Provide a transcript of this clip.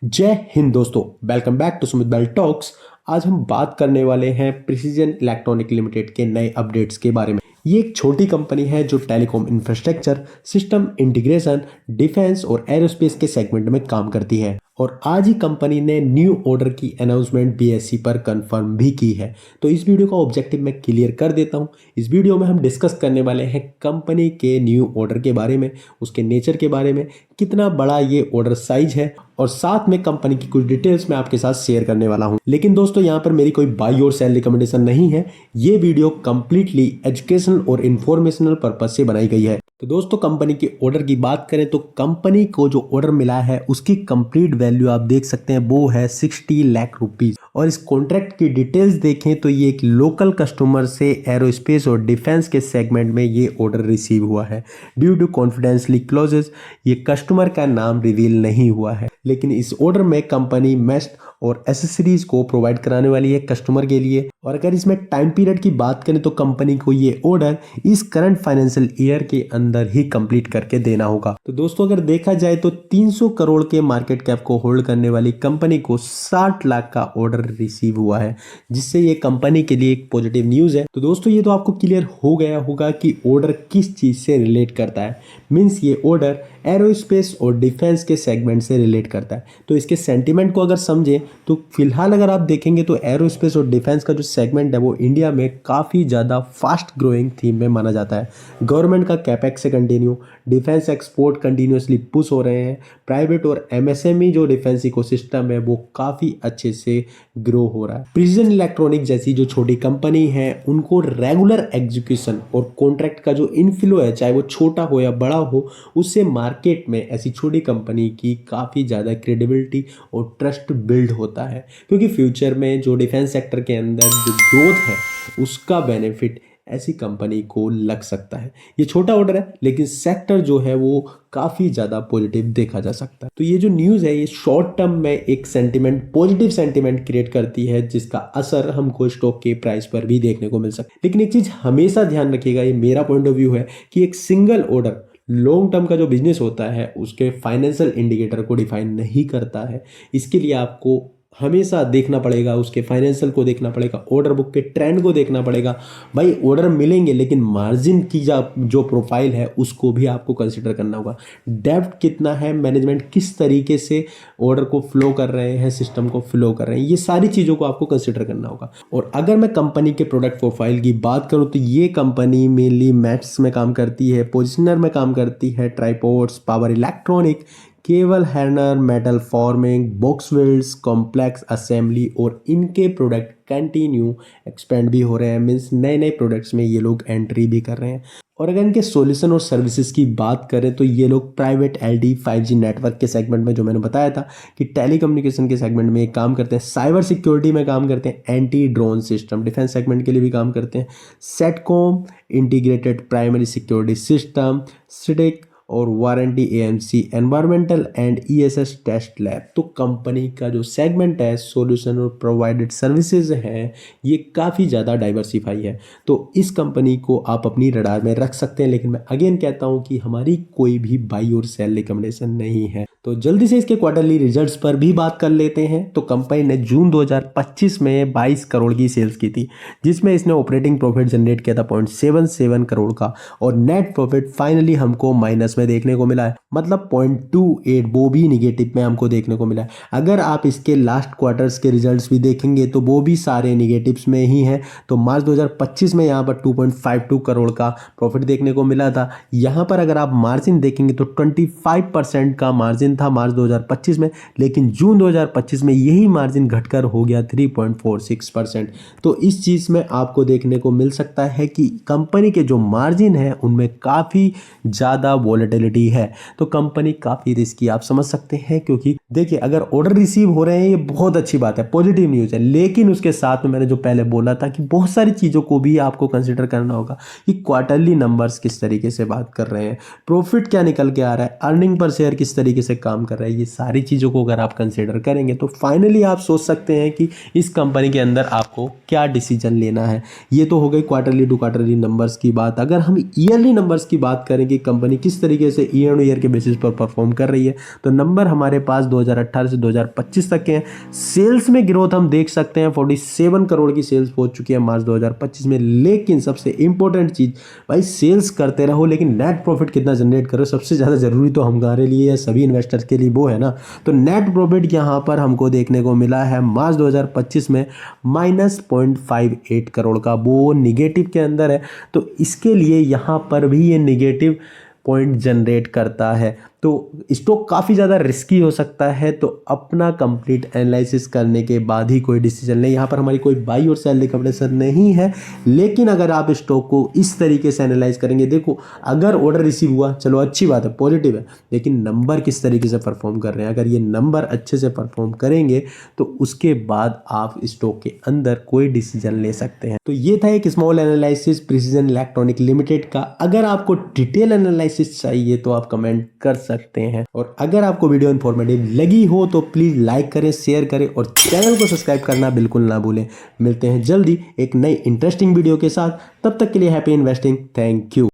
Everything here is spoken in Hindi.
जय हिंद दोस्तों। Welcome back to Sumit Bell Talks. आज हम बात करने वाले हैं प्रिसीजन इलेक्ट्रॉनिक लिमिटेड के नए अपडेट्स के बारे में। ये एक छोटी कंपनी है जो telecom infrastructure, system integration, defence और एरोस्पेस के सेगमेंट में काम करती है और आज ही कंपनी ने न्यू ऑर्डर की अनाउंसमेंट बीएसई पर कंफर्म भी की है। तो इस वीडियो का ऑब्जेक्टिव मैं क्लियर कर देता हूं। इस वीडियो में हम डिस्कस करने वाले हैं कंपनी के न्यू ऑर्डर के बारे में, उसके नेचर के बारे में, कितना बड़ा ये ऑर्डर साइज है और साथ में कंपनी की कुछ डिटेल्स मैं आपके साथ शेयर करने वाला हूं। लेकिन दोस्तों यहाँ पर मेरी कोई बाई और सेल रिकमेंडेशन नहीं है। ये वीडियो कंप्लीटली एजुकेशनल और इंफॉर्मेशनल पर्पज से बनाई गई है। तो दोस्तों कंपनी के ऑर्डर की बात करें तो कंपनी को जो ऑर्डर मिला है उसकी कंप्लीट वैल्यू आप देख सकते हैं, वो है 60 लाख रुपीज। और इस कॉन्ट्रैक्ट की डिटेल्स देखें तो ये एक लोकल कस्टमर से एरोस्पेस और डिफेंस के सेगमेंट में ये ऑर्डर रिसीव हुआ है। ड्यू टू कॉन्फिडेंशियली क्लॉजेस ये कस्टमर का नाम रिवील नहीं हुआ है, लेकिन इस ऑर्डर में कंपनी मेस्ट और एसेसरीज को प्रोवाइड कराने वाली है कस्टमर के लिए। और अगर इसमें टाइम पीरियड की बात करें तो कंपनी को ये ऑर्डर इस करंट फाइनेंशियल ईयर के अंदर ही कंप्लीट करके देना होगा। तो दोस्तों अगर देखा जाए तो 300 करोड़ के मार्केट कैप को होल्ड करने वाली कंपनी को 60 लाख का ऑर्डर रिसीव हुआ है, जिससे ये कंपनी के लिए एक पॉजिटिव न्यूज है। तो दोस्तों ये तो आपको क्लियर हो गया होगा कि ऑर्डर किस चीज से रिलेट करता है। मीन्स ये ऑर्डर एरोस्पेस और डिफेंस के सेगमेंट से रिलेट करता है। तो इसके सेंटीमेंट को अगर समझें तो फिलहाल अगर आप देखेंगे तो एरोस्पेस और डिफेंस का जो सेगमेंट है वो इंडिया में काफ़ी ज़्यादा फास्ट ग्रोइंग थीम में माना जाता है। गवर्नमेंट का कैपेक्स से continue, defence export continuously push हो रहे हैं, प्राइवेट और एमएसएमई जो डिफेंस इकोसिस्टम है वो काफ़ी अच्छे से ग्रो हो रहा है। प्रिसीजन इलेक्ट्रॉनिक जैसी जो छोटी कंपनी है उनको रेगुलर एग्जीक्यूशन और कॉन्ट्रैक्ट का जो इनफ्लो है, चाहे वो छोटा हो या बड़ा हो, उससे मार्केट में ऐसी छोटी कंपनी की काफ़ी ज़्यादा क्रेडिबिलिटी और ट्रस्ट बिल्ड होता है, क्योंकि फ्यूचर में जो डिफेंस सेक्टर के अंदर जो ग्रोथ है उसका बेनिफिट ऐसी कंपनी को लग सकता है। ये छोटा ऑर्डर है लेकिन सेक्टर जो है वो काफ़ी ज़्यादा पॉजिटिव देखा जा सकता है। तो ये जो न्यूज़ है ये शॉर्ट टर्म में एक सेंटिमेंट, पॉजिटिव सेंटिमेंट क्रिएट करती है, जिसका असर हमको स्टॉक के प्राइस पर भी देखने को मिल सकता है। लेकिन एक चीज़ हमेशा ध्यान रखिएगा, ये मेरा पॉइंट ऑफ व्यू है कि एक सिंगल ऑर्डर लॉन्ग टर्म का जो बिजनेस होता है उसके फाइनेंशियल इंडिकेटर को डिफाइन नहीं करता है। इसके लिए आपको हमेशा देखना पड़ेगा, उसके फाइनेंशियल को देखना पड़ेगा, ऑर्डर बुक के ट्रेंड को देखना पड़ेगा। भाई ऑर्डर मिलेंगे लेकिन मार्जिन की जो प्रोफाइल है उसको भी आपको कंसिडर करना होगा। डेब्ट कितना है, मैनेजमेंट किस तरीके से ऑर्डर को फ्लो कर रहे हैं, सिस्टम को फ्लो कर रहे हैं, ये सारी चीज़ों को आपको कंसिडर करना होगा। और अगर मैं कंपनी के प्रोडक्ट प्रोफाइल की बात करूँ तो ये कंपनी मेनली मैट्स में काम करती है, पोजिशनर में काम करती है, tripods, power electronic, cable handler, metal forming, box welds, complex assembly और इनके प्रोडक्ट कंटिन्यू एक्सपेंड भी हो रहे हैं। मीन्स नए नए प्रोडक्ट्स में ये लोग एंट्री भी कर रहे हैं। और अगर इनके सॉल्यूशन और सर्विसेज की बात करें तो ये लोग प्राइवेट एलटी 5G नेटवर्क के सेगमेंट में, जो मैंने बताया था कि टेलीकम्युनिकेशन के सेगमेंट में काम करते हैं, साइबर सिक्योरिटी में काम करते हैं, anti drone system defence segment के लिए भी काम करते हैं, satcom, integrated primary security system, सिडिक और warranty AMC, environmental and ESS test lab. तो कंपनी का जो सेगमेंट है, सॉल्यूशन और प्रोवाइडेड सर्विसेज हैं, ये काफ़ी ज़्यादा डाइवर्सिफाई है। तो इस कंपनी को आप अपनी रडार में रख सकते हैं। लेकिन मैं अगेन कहता हूँ कि हमारी कोई भी बाई और सेल रिकमेंडेशन नहीं है। तो जल्दी से इसके क्वार्टरली रिजल्ट्स पर भी बात कर लेते हैं। तो कंपनी ने जून 2025 में 22 करोड़ की सेल्स की थी, जिसमें इसने ऑपरेटिंग प्रॉफिट जनरेट किया था 0.77 करोड़ का, और नेट प्रॉफिट फाइनली हमको माइनस में देखने को मिला है, मतलब 0.28, वो भी निगेटिव में हमको देखने को मिला है। अगर आप इसके लास्ट क्वार्टर्स के रिजल्ट्स भी देखेंगे तो वो भी सारे निगेटिव्स में ही हैं। तो मार्च 2025 में यहाँ पर 2.52 करोड़ का प्रॉफिट देखने को मिला था। यहाँ पर अगर आप मार्जिन देखेंगे तो 25% का मार्जिन था मार्च 2025 में, लेकिन जून 2025 में यही मार्जिन घटकर हो गया 3.46%। तो इस चीज़ में आपको देखने को मिल सकता है कि कंपनी के जो मार्जिन है उनमें काफ़ी ज़्यादा वॉलेटिलिटी है। तो कंपनी काफ़ी रिस्की आप समझ सकते हैं, क्योंकि देखिए अगर ऑर्डर रिसीव हो रहे हैं ये बहुत अच्छी बात है, पॉजिटिव न्यूज़ है, लेकिन उसके साथ में मैंने जो पहले बोला था कि बहुत सारी चीज़ों को भी आपको कंसिडर करना होगा कि क्वार्टरली नंबर्स किस तरीके से बात कर रहे हैं, प्रॉफिट क्या निकल के आ रहा है, अर्निंग पर शेयर किस तरीके से काम कर रहा है, ये सारी चीज़ों को अगर आप कंसिडर करेंगे तो फाइनली आप सोच सकते हैं कि इस कंपनी के अंदर आपको क्या डिसीजन लेना है। ये तो हो गई क्वार्टरली टू क्वार्टरली नंबर्स की बात। अगर हम ईयरली नंबर्स की बात करें कि कंपनी किस तरीके से ईयर टू ईयर के बेसिस पर परफॉर्म कर रही है, तो नंबर हमारे पास 2018 से 2025 तक के हैं। सेल्स में ग्रोथ हम देख सकते हैं, 47 करोड़ की सेल्स पहुंच चुकी है मार्च 2025 में। लेकिन सबसे इंपॉर्टेंट चीज भाई, सेल्स करते रहो लेकिन नेट प्रॉफिट कितना जनरेट करो, सबसे ज़्यादा जरूरी तो हमारे लिए या सभी इन्वेस्टर्स के लिए वो है ना। तो नेट प्रॉफिट यहाँ पर हमको देखने को मिला है मार्च 2025 में -0.58 करोड़ का, वो निगेटिव के अंदर है। तो इसके लिए यहाँ पर भी ये निगेटिव पॉइंट जनरेट करता है, तो स्टॉक काफ़ी ज़्यादा रिस्की हो सकता है। तो अपना कंप्लीट एनालिसिस करने के बाद ही कोई डिसीजन लें। यहाँ पर हमारी कोई बाई और सेल रिकमेंडेशन नहीं है, लेकिन अगर आप स्टॉक को इस तरीके से एनालाइज करेंगे, देखो अगर ऑर्डर रिसीव हुआ चलो अच्छी बात है, पॉजिटिव है, लेकिन नंबर किस तरीके से परफॉर्म कर रहे हैं। अगर ये नंबर अच्छे से परफॉर्म करेंगे तो उसके बाद आप स्टॉक के अंदर कोई डिसीजन ले सकते हैं। तो ये था एक small analysis precision electronic limited का। अगर आपको डिटेल एनालिसिस चाहिए तो आप कमेंट कर सकते हैं, और अगर आपको वीडियो इन्फॉर्मेटिव लगी हो तो प्लीज लाइक करें, शेयर करें और चैनल को सब्सक्राइब करना बिल्कुल ना भूलें। मिलते हैं जल्दी एक नई इंटरेस्टिंग वीडियो के साथ, तब तक के लिए हैप्पी इन्वेस्टिंग, थैंक यू।